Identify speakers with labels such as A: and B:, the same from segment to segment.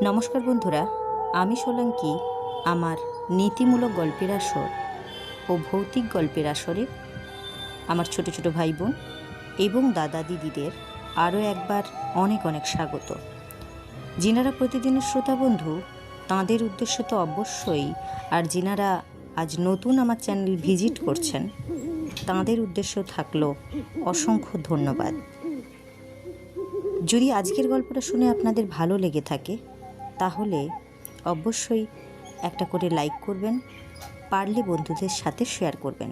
A: নমস্কার বন্ধুরা, আমি সোলাঙ্কি আমার নীতিমূলক গল্পের আসর ও ভৌতিক গল্পের আসরে আমার ছোট ছোট ভাই বোন এবং দাদা দিদিদের আরও একবার অনেক অনেক স্বাগত। যিনারা প্রতিদিনের শ্রোতা বন্ধু তাঁদের উদ্দেশ্য তো অবশ্যই, আর যিনারা আজ নতুন আমার চ্যানেল ভিজিট করছেন তাঁদের উদ্দেশ্য থাকলো অসংখ্য ধন্যবাদ। যদি আজকের গল্পটা শুনে আপনাদের ভালো লেগে থাকে তাহলে অবশ্যই একটা করে লাইক করবেন, পারলে বন্ধুদের সাথে শেয়ার করবেন।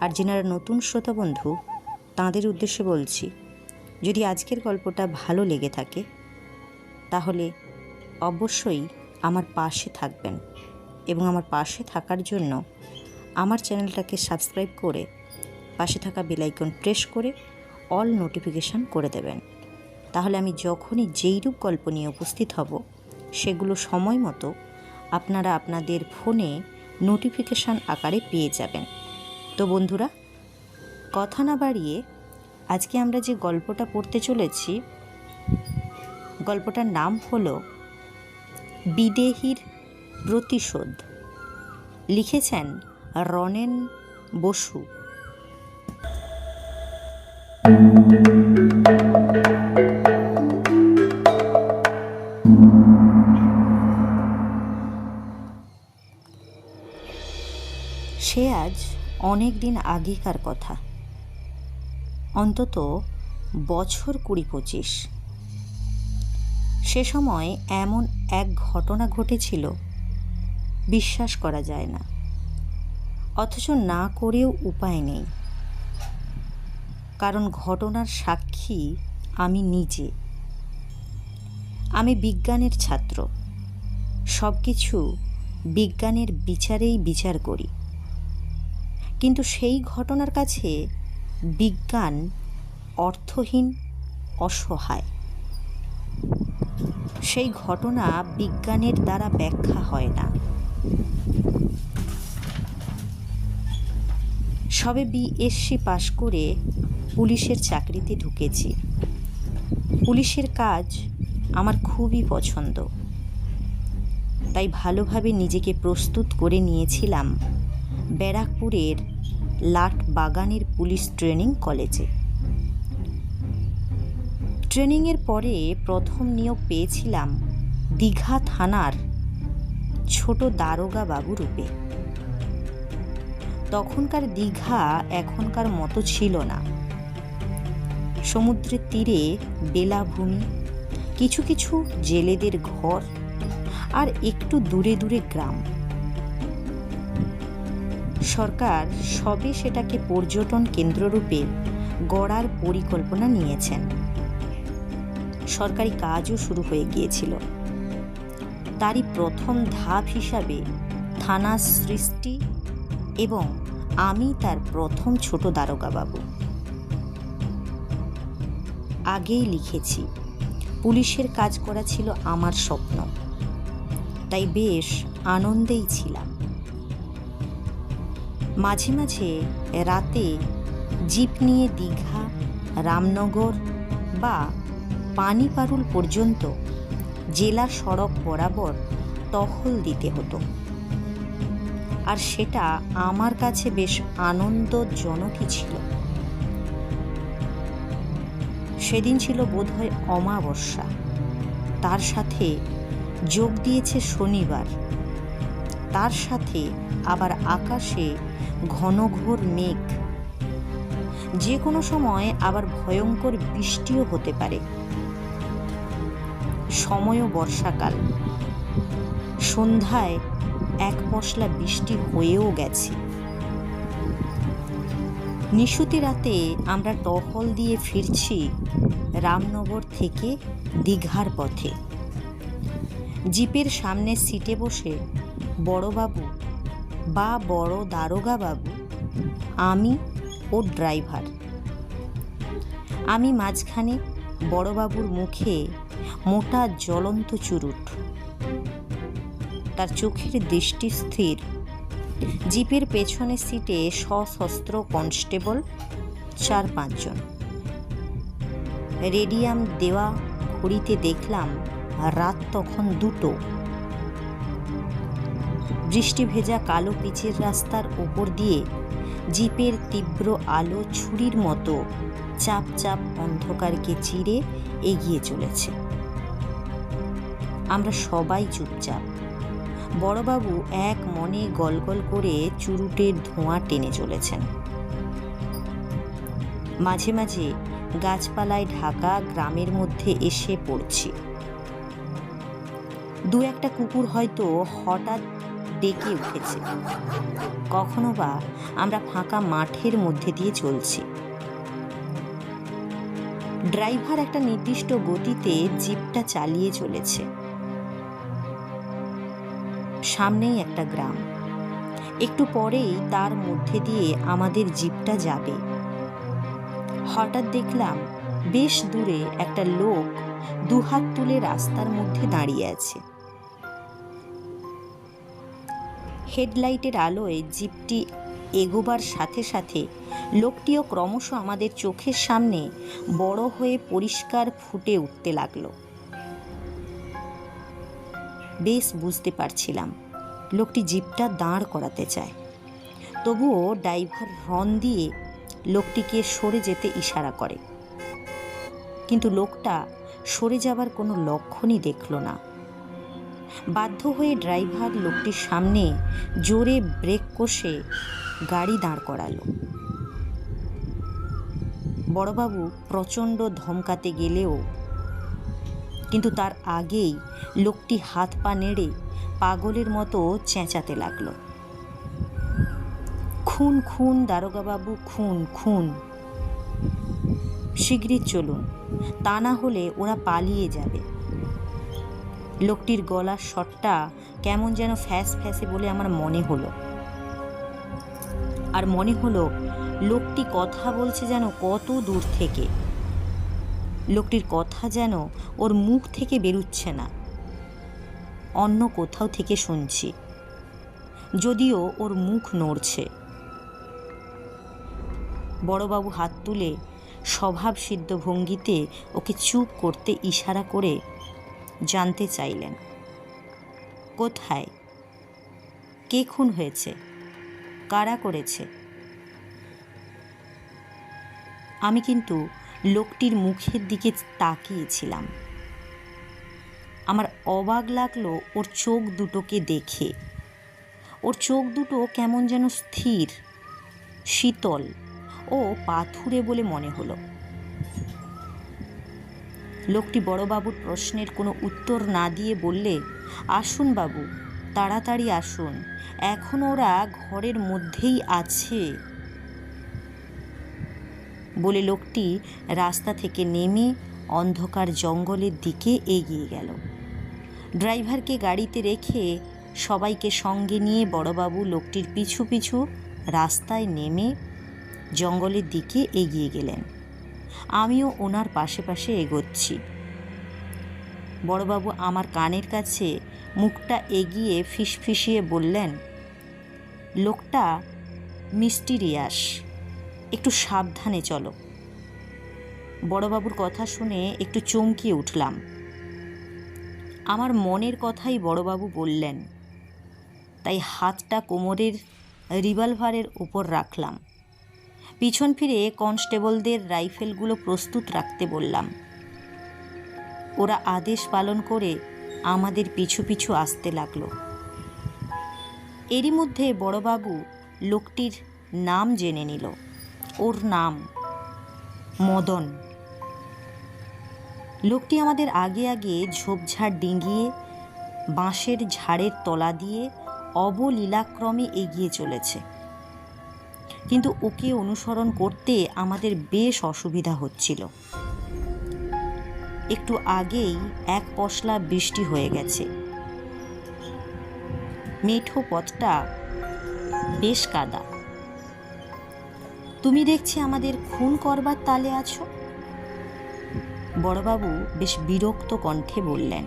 A: আর যিনারা নতুন শ্রোতা বন্ধু তাঁদের উদ্দেশ্যে বলছি, যদি আজকের গল্পটা ভালো লেগে থাকে তাহলে অবশ্যই আমার পাশে থাকবেন এবং আমার পাশে থাকার জন্য আমার চ্যানেলটাকে সাবস্ক্রাইব করে পাশে থাকা বেল আইকন প্রেস করে অল নোটিফিকেশান করে দেবেন। তাহলে আমি যখনই যেইরূপ গল্প নিয়ে উপস্থিত হব সেগুলো সময় মতো আপনারা আপনাদের ফোনে নোটিফিকেশান আকারে পেয়ে যাবেন। তো বন্ধুরা, কথা না বাড়িয়ে আজকে আমরা যে গল্পটা পড়তে চলেছি, গল্পটার নাম হলো বিদেহীর প্রতিশোধ। লিখেছেন রনেন বসু। সে আজ অনেক দিন আগেকার কথা, অন্তত বছর 20-25। সে সময় এমন এক ঘটনা ঘটেছিল বিশ্বাস করা যায় না, অথচ না করেও উপায় নেই, কারণ ঘটনার সাক্ষী আমি নিজে। আমি বিজ্ঞানের ছাত্র, সব কিছু বিজ্ঞানের বিচারেই বিচার করি, কিন্তু সেই ঘটনার কাছে বিজ্ঞান অর্থহীন, অসহায়। সেই ঘটনা বিজ্ঞানের দ্বারা ব্যাখ্যা হয় না। সবে বিএসসি পাশ করে পুলিশের চাকরিতে ঢুকেছি। পুলিশের কাজ আমার খুবই পছন্দ, তাই ভালোভাবে নিজেকে প্রস্তুত করে নিয়েছিলাম ব্যারাকপুরের লাট বাগানের পুলিশ ট্রেনিং কলেজে। ট্রেনিংয়ের পরে প্রথম নিয়োগ পেয়েছিলাম দীঘা থানার ছোট দারোগা বাবু রূপে। তখনকার দীঘা এখনকার মতো ছিল না। সমুদ্রের তীরে বেলাভূমি, কিছু কিছু জেলেদের ঘর, আর একটু দূরে দূরে গ্রাম। সরকার সবে সেটাকে পর্যটন কেন্দ্ররূপে গড়ার পরিকল্পনা নিয়েছেন। সরকারি কাজও শুরু হয়ে গিয়েছিল। তারই প্রথম ধাপ হিসাবে থানা সৃষ্টি এবং আমি তার প্রথম ছোট দারোগা বাবু। আগেই লিখেছি, পুলিশের কাজ করা ছিল আমার স্বপ্ন, তাই বেশ আনন্দেই ছিলাম। মাঝে মাঝে রাতে জিপ নিয়ে দীঘা, রামনগর বা পানিপারুল পর্যন্ত জেলা সড়ক বরাবর টহল দিতে হতো, আর সেটা আমার কাছে বেশ আনন্দজনকই ছিল। সেদিন ছিল বোধহয় অমাবস্যা, তার সাথে যোগ দিয়েছে শনিবার, তার সাথে আবার আকাশে ঘনঘোর মেঘ। যে কোনো সময় আবার ভয়ঙ্কর বৃষ্টিও হতে পারে। সময়ও বর্ষাকাল। সন্ধ্যায় এক পশলা বৃষ্টি হয়েও গেছে। নিশুতি রাতে আমরা টহল দিয়ে ফিরছি রামনগর থেকে দীঘার পথে। জিপের সামনে সিটে বসে বড়বাবু বা বড় দারোগা বাবু, আমি ও ড্রাইভার। আমি মাঝখানে, বড়বাবুর মুখে মোটা জ্বলন্ত চুরুট, তার চোখের দৃষ্টি স্থির। জিপের পেছনের সিটে সশস্ত্র কনস্টেবল 4-5 জন। রেডিয়াম দেওয়া ঘড়িতে দেখলাম রাত তখন 2টো। বৃষ্টি ভেজা কালো পিচের রাস্তার ওপর দিয়ে জিপের তীব্র আলো ছুরির মতো চাপ চাপ অন্ধকারকে চিরে এগিয়ে চলেছে। আমরা সবাই চুপচাপ। বড়বাবু এক মনে গলগল করে চুরুটের ধোঁয়া টেনে চলেছেন। মাঝে মাঝে গাছপালায় ঢাকা গ্রামের মধ্যে এসে পড়ছি। 2-1টা কুকুর হয়তো হঠাৎ ডেকে উঠেছে। কখনো বা আমরা ফাঁকা মাঠের মধ্যে দিয়ে চলছি। ড্রাইভার একটা নির্দিষ্ট গতিতে জিপটা চালিয়ে চলেছে। সামনেই একটা গ্রাম। একটু পরেই তার মধ্যে দিয়ে আমাদের জিপটা যাবে। হঠাৎ দেখলাম বেশ দূরে একটা লোক 2 হাত তুলে রাস্তার মধ্যে দাঁড়িয়ে আছে। হেডলাইটের আলোয় জিপটি এগোবার সাথে সাথে লোকটিও ক্রমশ আমাদের চোখের সামনে বড় হয়ে পরিষ্কার ফুটে উঠতে লাগলো। বেশ বুঝতে পারছিলাম লোকটি জিপটা দাঁড় করাতে চায়। তবুও ড্রাইভার হর্ন দিয়ে লোকটিকে সরে যেতে ইশারা করে, কিন্তু লোকটা সরে যাবার কোনো লক্ষণই দেখল না। বাধ্য হয়ে ড্রাইভার লোকটির সামনে জোরে ব্রেক কষে গাড়ি দাঁড় করালো। বড়বাবু প্রচণ্ড ধমকাতে গেলেও কিন্তু তার আগেই লোকটি হাত পা নেড়ে পাগলের মতো চেঁচাতে লাগলো, খুন খুন দারোগাবাবু, খুন খুন, শিগগিরই চলুন, তা না হলে ওরা পালিয়ে যাবে। লোকটির গলার স্বরটা কেমন যেন ফ্যাস ফ্যাসে বলে আমার মনে হলো। আর মনে হলো লোকটি কথা বলছে যেন কত দূর থেকে। লোকটির কথা যেন ওর মুখ থেকে বেরুচ্ছে না, অন্য কোথাও থেকে শুনছি, যদিও ওর মুখ নড়ছে। বড়বাবু হাত তুলে স্বভাবসিদ্ধ ভঙ্গিতে ওকে চুপ করতে ইশারা করে জানতে চাইলেন, কোথায়, কে খুন হয়েছে, কারা করেছে। আমি কিন্তু লোকটির মুখের দিকে তাকিয়েছিলাম। আমার অবাক লাগলো ওর চোখ দুটোকে দেখে। ওর চোখ দুটো কেমন যেন স্থির, শীতল ও পাথুরে বলে মনে হলো। লোকটি বড়বাবুর প্রশ্নের কোনো উত্তর না দিয়ে বললে, আসুন বাবু, তাড়াতাড়ি আসুন, এখন ওরা ঘরের মধ্যেই আছে। বলে লোকটি রাস্তা থেকে নেমে অন্ধকার জঙ্গলের দিকে এগিয়ে গেল। ড্রাইভারকে গাড়িতে রেখে সবাইকে সঙ্গে নিয়ে বড়বাবু লোকটির পিছু পিছু রাস্তায় নেমে জঙ্গলের দিকে এগিয়ে গেলেন। আমিও ওনার পাশে পাশে এগোচ্ছি। বড়বাবু আমার কানের কাছে মুখটা এগিয়ে ফিসফিসিয়ে বললেন, লোকটা মিস্টিরিয়াস, একটু সাবধানে চলো। বড়বাবুর কথা শুনে একটু চমকিয়ে উঠলাম। আমার মনের কথাই বড়বাবু বললেন, তাই হাতটা কোমরের রিভলভারের উপর রাখলাম। পিছন ফিরে কনস্টেবলদের রাইফেলগুলো প্রস্তুত রাখতে বললাম। ওরা আদেশ পালন করে আমাদের পিছু পিছু আসতে লাগলো। এরই মধ্যে বড়বাবু লোকটির নাম জেনে নিল। ওর নাম মদন। লোকটি আমাদের আগে আগে ঝোপঝাড় ডিঙিয়ে বাঁশের ঝাড়ের তলা দিয়ে অবলীলাক্রমে এগিয়ে চলেছে, কিন্তু ওকে অনুসরণ করতে আমাদের বেশ অসুবিধা হচ্ছিল। একটু আগেই এক পশলা বৃষ্টি হয়ে গেছে। মেঠো পথটা বেশ কাদা। তুমি দেখছি আমাদের খুন করবার তালে আছো, বড়বাবু বেশ বিরক্ত কণ্ঠে বললেন।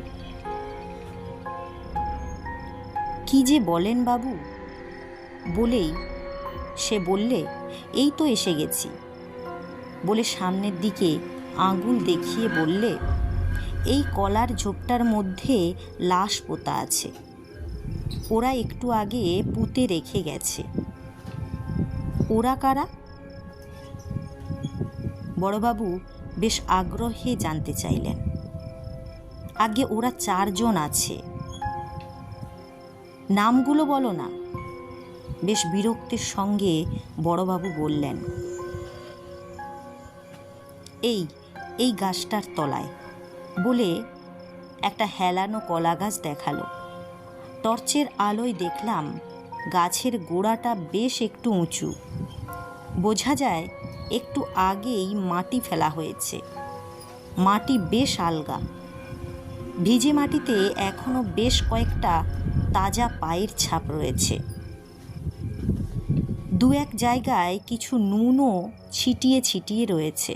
A: কি যে বলেন বাবু, বলেই সে বললে, এই তো এসে গেছি, বলে সামনের দিকে আঙুল দেখিয়ে বললে, এই কলার ঝোপটার মধ্যে লাশ পোতা আছে, ওরা একটু আগে পুঁতে রেখে গেছে। ওরা কারা? বড়বাবু বেশ আগ্রহে জানতে চাইলেন। আগে ওরা 4 জন আছে। নামগুলো বলো না, বেশ বিরক্তির সঙ্গে বড়বাবু বললেন। এই এই গাছটার তলায়, বলে একটা হেলানো কলা গাছ দেখালো। টর্চের আলোয় দেখলাম গাছের গোড়াটা বেশ একটু উঁচু, বোঝা যায় একটু আগেই মাটি ফেলা হয়েছে। মাটি বেশ আলগা, ভিজে মাটিতে এখনো বেশ কয়েকটা তাজা পায়ের ছাপ রয়েছে। 2-1 জায়গায় কিছু নুনও ছিটিয়ে ছিটিয়ে রয়েছে।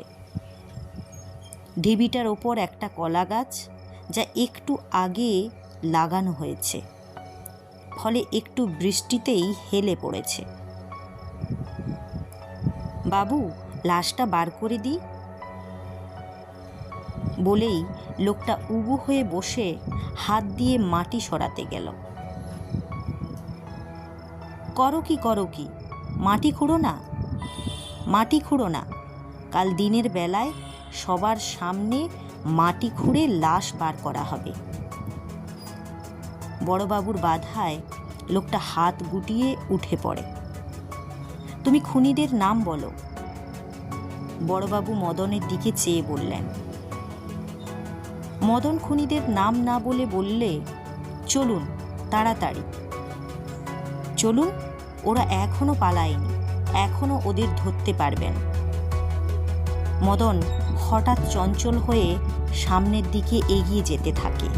A: ঢিবিটার ওপর একটা কলা গাছ, যা একটু আগে লাগানো হয়েছে, ফলে একটু বৃষ্টিতেই হেলে পড়েছে। বাবু, লাশটা বার করে দিই, বলেই লোকটা উবু হয়ে বসে হাত দিয়ে মাটি সরাতে গেল। করো কি, মাটি খুঁড়ো না, কাল দিনের বেলায় সবার সামনে মাটি খুঁড়ে লাশ বার করা হবে। বড়বাবুর বাধায় লোকটা হাত গুটিয়ে উঠে পড়ে। তুমি খুনিদের নাম বলো, বড়বাবু মদনের দিকে চেয়ে বললেন। মদন খুনিদের নাম না বলে বললে, চলুন তাড়াতাড়ি চলুন, ওরা এখনো পালায়নি, এখনো ওদের ধরতে পারবেন। মদন হঠাৎ চঞ্চল হয়ে সামনের দিকে এগিয়ে যেতে থাকে।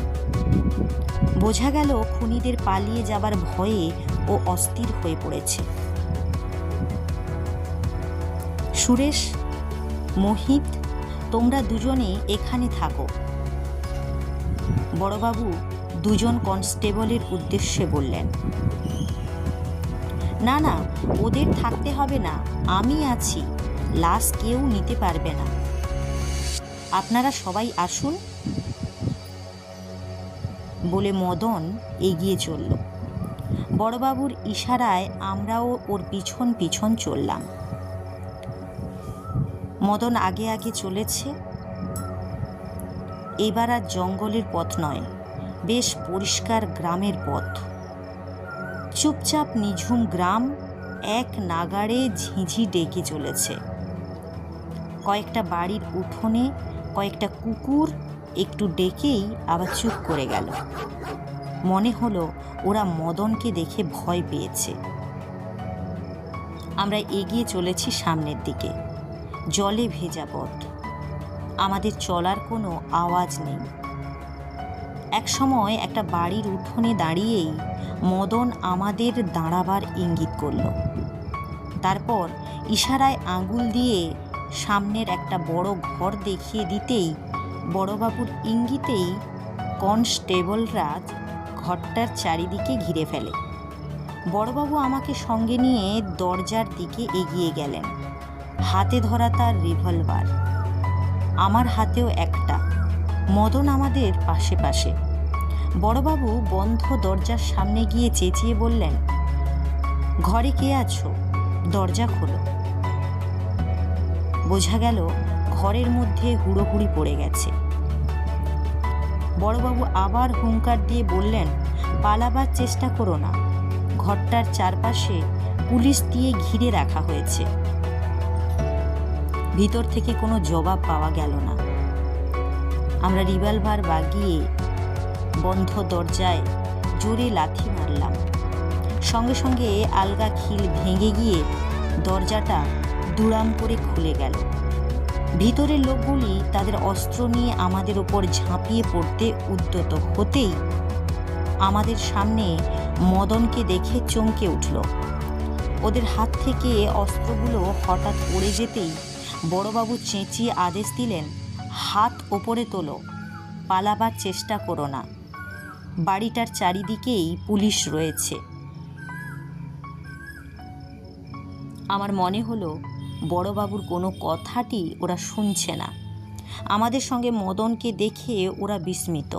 A: বোঝা গেল খুনিদের পালিয়ে যাবার ভয়ে ও অস্থির হয়ে পড়েছে। সুরেশ, মোহিত, তোমরা দুজনে এখানে থাকো, বড়বাবু 2 জন কনস্টেবলের উদ্দেশ্যে বললেন। না, ওদের থাকতে হবে না, আমি আছি, লাশ কেউ নিতে পারবে না, আপনারা সবাই আসুন, বলে মদন এগিয়ে চলল। বড়বাবুর ইশারায় আমরাও ওর পিছন পিছন চললাম। মদন আগে আগে চলেছে। এবার আর জঙ্গলের পথ নয়, বেশ পরিষ্কার গ্রামের পথ। চুপচাপ নিঝুম গ্রাম এক নাগাড়ে ঝিঁঝি ডেকে চলেছে। কয়েকটা বাড়ির উঠোনে কয়েকটা কুকুর একটু ডেকেই আবার চুপ করে গেল। মনে হলো ওরা মদনকে দেখে ভয় পেয়েছে। আমরা এগিয়ে চলেছি সামনের দিকে। জলে ভেজা পথ, আমাদের চলার কোনো আওয়াজ নেই। এক সময় একটা বাড়ির উঠোনে দাঁড়িয়েই মদন আমাদের দাঁড়াবার ইঙ্গিত করল। তারপর ইশারায় আঙুল দিয়ে সামনের একটা বড় ঘর দেখিয়ে দিতেই বড়বাবুর ইঙ্গিতেই কনস্টেবলরা ঘরটার চারিদিকে ঘিরে ফেলে। বড়বাবু আমাকে সঙ্গে নিয়ে দরজার দিকে এগিয়ে গেলেন। হাতে ধরা তার রিভলভার, আমার হাতেও একটা। মদন আমাদের পাশে পাশে। বড়বাবু বন্ধ দরজার সামনে গিয়ে চেঁচিয়ে বললেন, ঘরে কে আছো? দরজা খোলো। বোঝা গেল ঘরের মধ্যে হুড়োহুড়ি পড়ে গেছে। বড়বাবু আবার হুঙ্কার দিয়ে বললেন, পালাবার চেষ্টা করো না, ঘরটার চারপাশে পুলিশ দিয়ে ঘিরে রাখা হয়েছে। ভিতর থেকে কোনো জবাব পাওয়া গেল না। আমরা রিভলভার বাগিয়ে বন্ধ দরজায় জোরে লাথি মারলাম। সঙ্গে সঙ্গে আলগা খিল ভেঙে গিয়ে দরজাটা দুড়াম করে খুলে গেল। ভিতরের লোকগুলি তাদের অস্ত্র নিয়ে আমাদের ওপর ঝাঁপিয়ে পড়তে উদ্যত হতেই আমাদের সামনে মদনকে দেখে চমকে উঠল। ওদের হাত থেকে অস্ত্রগুলো হঠাৎ পড়ে যেতেই বড়বাবু চেঁচিয়ে আদেশ দিলেন, হাত ওপরে তোলো, পালাবার চেষ্টা করো না, বাড়িটার চারিদিকেই পুলিশ রয়েছে। আমার মনে হলো বড়বাবুর কোনো কথাটি ওরা শুনছে না। আমাদের সঙ্গে মদনকে দেখে ওরা বিস্মিত।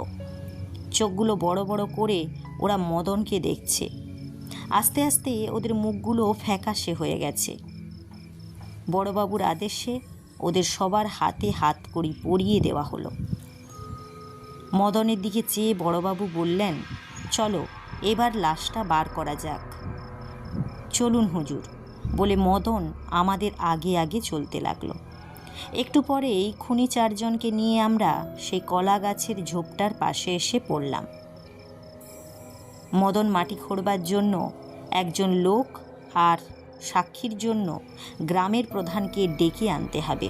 A: চোখগুলো বড় বড় করে ওরা মদনকে দেখছে। আস্তে আস্তে ওদের মুখগুলো ফ্যাকাশে হয়ে গেছে। বড়বাবুর আদেশে ওদের সবার হাতে হাতকড়ি পরিয়ে দেওয়া হলো। মদনের দিকে চেয়ে বড়বাবু বললেন, চলো এবার লাশটা বার করা যাক। চলুন হুজুর, বলে মদন আমাদের আগে আগে চলতে লাগলো। একটু পরেই খুনি চারজনকে নিয়ে আমরা সেই কলা গাছের ঝোপটার পাশে এসে পড়লাম। মদন মাটি খোঁড়বার জন্য একজন লোক আর সাক্ষীর জন্য গ্রামের প্রধানকে ডেকে আনতে হবে।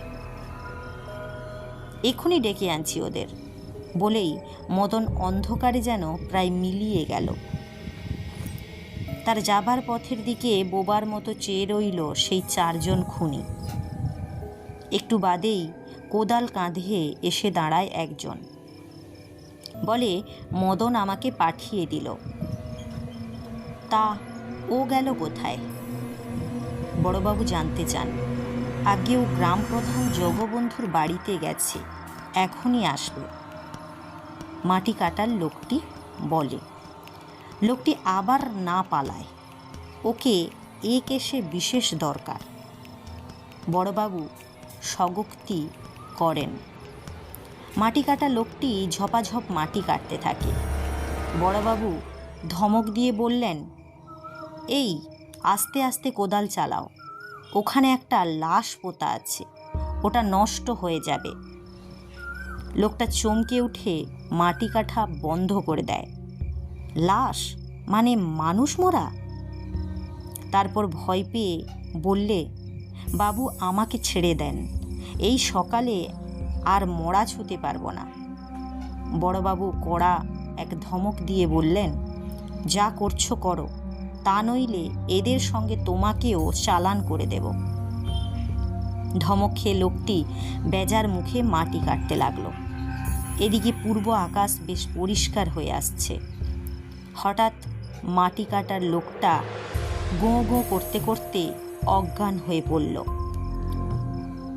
A: এক্ষুনি ডেকে আনছি ওদের, বলেই মদন অন্ধকারে যেন প্রায় মিলিয়ে গেল। তার যাবার পথের দিকে বোবার মতো চেয়ে রইল সেই চারজন খুনি। একটু বাদেই কোদাল কাঁধে এসে দাঁড়ায় একজন, বলে মদন আমাকে পাঠিয়ে দিল। তা ও গেল কোথায়? বড়বাবু জানতে চান। আগে ও গ্রাম প্রধান জগবন্ধুর বাড়িতে গেছে, এখনই আসবে। মাটি কাটার লোকটি বলে। লোকটি আবার না পালায়, ওকে এ কেসে বিশেষ দরকার। বড়বাবু স্বগোক্তি করেন। মাটি কাটা লোকটি ঝপাঝপ মাটি কাটতে থাকে। বড়বাবু ধমক দিয়ে বললেন, এই আস্তে আস্তে কোদাল চালাও, ওখানে একটা লাশ পোতা আছে, ওটা নষ্ট হয়ে যাবে। লোকটা চমকে উঠে মাটি কাটা বন্ধ করে দেয়। লাশ মানে মানুষ মরা? তারপর ভয় পেয়ে বললে, বাবু আমাকে ছেড়ে দেন, এই সকালে আর মরা ছুঁতে পারবো না। বড়বাবু কড়া এক ধমক দিয়ে বললেন, যা করছো করো, তা নইলে এদের সঙ্গে তোমাকেও চালান করে দেব। ধমক খেয়ে লোকটি বেজার মুখে মাটি কাটতে লাগলো। এদিকে পূর্ব আকাশ বেশ পরিষ্কার হয়ে আসছে। হঠাৎ মাটি কাটার লোকটা গোঁ গোঁ করতে করতে অজ্ঞান হয়ে পড়ল।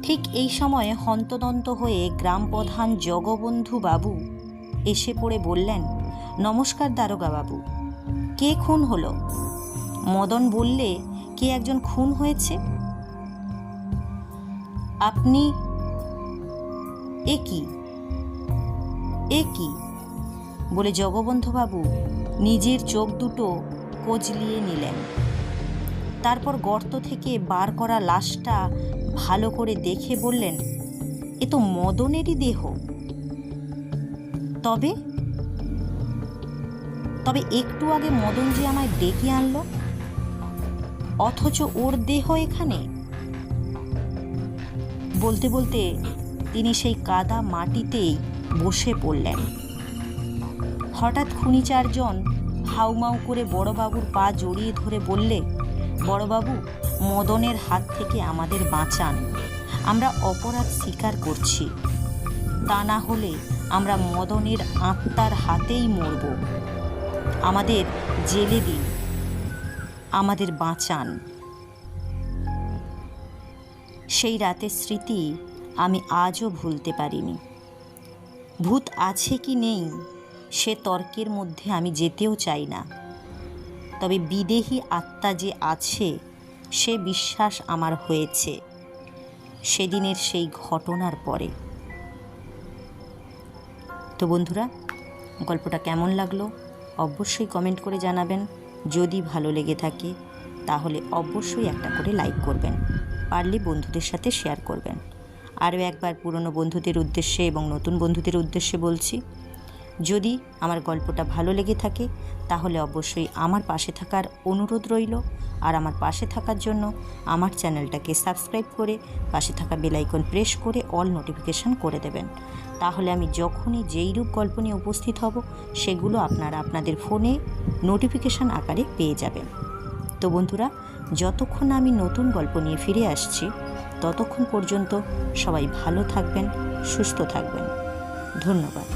A: ঠিক এই সময়ে হন্তদন্ত হয়ে গ্রাম প্রধান জগবন্ধু বাবু এসে পড়ে বললেন, নমস্কার দারোগা বাবু, কে খুন হলো? মদন বললে, কে একজন খুন হয়েছে। আপনি? এ কি বলে জগবন্ধুবাবু নিজের চোখ দুটো কজলিয়ে নিলেন। তারপর গর্ত থেকে বার করা লাশটা ভালো করে দেখে বললেন, এ তো মদনেরই দেহ। তবে একটু আগে মদন যে আমায় ডেকে আনলো, অথচ ওর দেহ এখানে। বলতে বলতে তিনি সেই কাদা মাটিতেই বসে পড়লেন। হঠাৎ খুনি চারজন হাউমাউ করে বড়বাবুর পা জড়িয়ে ধরে বললে, বড়বাবু, মদনের হাত থেকে আমাদের বাঁচান, আমরা অপরাধ স্বীকার করছি, তা না হলে আমরা মদনের আত্মার হাতেই মরব। আমাদের জেলে দিন, আমাদের বাঁচান। সেই রাতের স্মৃতি আমি আজও ভুলতে পারিনি। ভূত আছে কি নেই সে তর্কের মধ্যে আমি যেতেও চাই না, তবে বিদেহী আত্মা যে আছে সে বিশ্বাস আমার হয়েছে সেদিনের সেই ঘটনার পরে। তো বন্ধুরা, গল্পটা কেমন লাগলো অবশ্যই কমেন্ট করে জানাবেন। যদি ভালো লেগে থাকে তাহলে অবশ্যই একটা করে লাইক করবেন, পারলে বন্ধুদের সাথে শেয়ার করবেন। আরও একবার পুরনো বন্ধুদের উদ্দেশ্যে এবং নতুন বন্ধুদের উদ্দেশ্যে বলছি, যদি আমার গল্পটা ভালো লেগে থাকে তাহলে অবশ্যই আমার পাশে থাকার অনুরোধ রইল। আর আমার পাশে থাকার জন্য আমার চ্যানেলটাকে সাবস্ক্রাইব করে পাশে থাকা বেল আইকন প্রেস করে অল নোটিফিকেশান করে দেবেন। তাহলে আমি যখনই যেই রূপ গল্প নিয়ে উপস্থিত হব সেগুলো আপনারা আপনাদের ফোনে নোটিফিকেশান আকারে পেয়ে যাবেন। তো বন্ধুরা, যতক্ষণ আমি নতুন গল্প নিয়ে ফিরে আসছি ততক্ষণ পর্যন্ত সবাই ভালো থাকবেন, সুস্থ থাকবেন। ধন্যবাদ।